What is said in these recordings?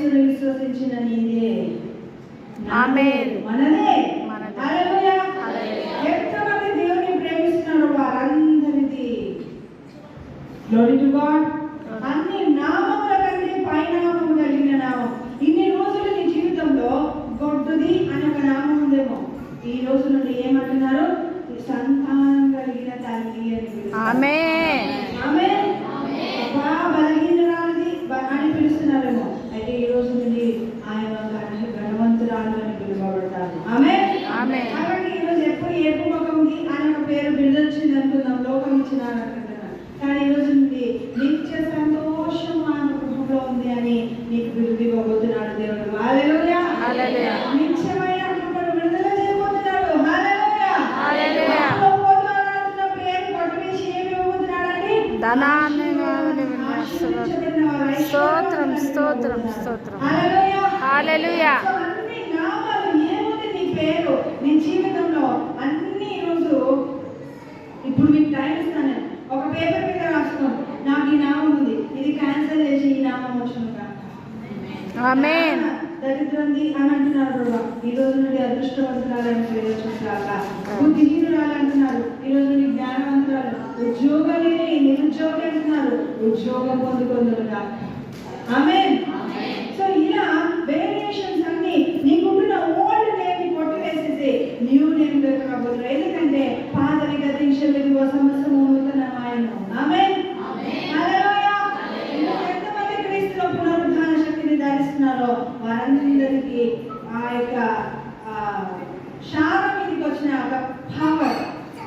యేసును విశ్వసించిన నీదే, ఆమేన్. మనదే. మనదే. హల్లెలూయా. హల్లెలూయా. ఎంతమంది దేవుని ప్రేమిస్తున్నారు వారందరిది. Glory to God. అన్ని నామముల కంటే పైనామము కలిగిన నామం. ఇన్ని రోజులు నీ జీవితంలో గొడ్డుది అని ఒక నామం ఉందేమో, ఈ రోజు నుండి ఏమంటున్నారు? సంతానం కలిగిన తల్లి అని పిలుస్తారు. ఆమేన్. ఆమేన్. అబ్బా బలహీనరాలిది అని పిలుస్తున్నారేమో, అయితే ఈ రోజు నుండి ఆయన ధనవంతురాలు అని పిలువబడతారు. ఆమేన్. ఆమేన్. కాబట్టి ఈ రోజు ఎప్పుడు ఏపు ముఖంకి ఆయన ఒక పేరు బిరుదొచ్చింది అనుకుందాం, లోకం ఇచ్చినారు అనుకుంటున్నాను. కానీ ఈ రోజు నుండి నిత్య సంతోషం ఆయన కుటుంబంలో ఉంది అని నీకు బిరుదు ఇవ్వబోతున్నాడు దేవుడు. హల్లెలూయా. హల్లెలూయా. నిత్యమైన కృపను విడుదల చేయబోతున్నాడు. హల్లెలూయా. హల్లెలూయా. పోతున్నప్పుడు ఏం కొట్టవేసి ఏమి ఇవ్వబోతున్నాడండి? ధనాన్ని ఆశీర్వదించబడిన వారు. స్తోత్రం, స్తోత్రం, స్తోత్రం. హల్లెలూయా. హల్లెలూయా. సో అన్ని నామాలు ఏముంది నీ పేరు నీ జీవితంలో అన్ని ఈరోజు ఇప్పుడు మీకు టైం ఇస్తాను. ఒక పేపర్ మీద రాసుకోండి, నాకు ఈ నామం ఉంది, ఇది క్యాన్సల్ చేసి ఈ నామం వచ్చిన ఆమేన్. దరిద్రంది అని అంటున్నారు ప్రభా, ఈ రోజు నుండి అదృష్టవంతురాలని పేరు వచ్చినట్లుగాక. బుద్ధిహీనురాలు అంటున్నారు, ఈ రోజు నుండి జ్ఞానవంతురాలు. ఉద్యోగం లేని నిరుద్యోగి అంటున్నారు, ఉద్యోగం పొందుకుందురుగా. ఆమేన్. సో ఇలా వేరియేషన్స్ అన్ని నీకుంటున్న ఓల్డ్ నేమ్ ని కొట్టివేసేసి న్యూ నేమ్ పెట్టకపోతున్నారు. ఎందుకంటే పాతవి గతించలేదు, సమస్తము నూతనమాయను. ఆమేన్. హల్లెలూయా. ఎంతమంది క్రీస్తులో పునరుద్ధాన శక్తిని ధరిస్తున్నారో వారందరికీ ఆ యొక్క శాపం మీదకి వచ్చిన ఒక పవర్,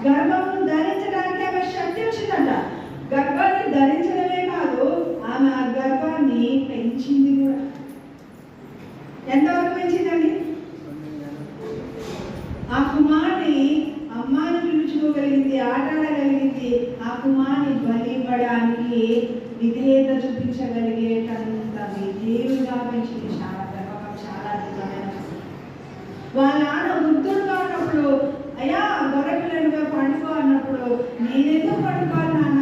గర్భమును ధరించడానికి ఆమె శక్తి వచ్చిందంట. గర్భాన్ని ధరించడమే కాదు, ఆమె ఆ గర్భాన్ని పెంచింది కూడా. ఎంతవరకు పెంచిందండి? ఆ కుమారుని అమ్మాని పిలుచుకోగలిగింది, ఆటాడగలిగింది. ఆ కుమారుని బలివ్వడానికి విధేయత చూపించగలిగేటంత విధేయుగా పెంచింది. చాలా గర్భం, చాలా అద్భుతమైన. వాళ్ళ నాన్న వృద్ధుడుగా ఉన్నప్పుడు, అయ్యా గొర్రెపిల్లలుగా పండుకో అన్నప్పుడు, నేనెందుకు పండుకోవాలి నాన్న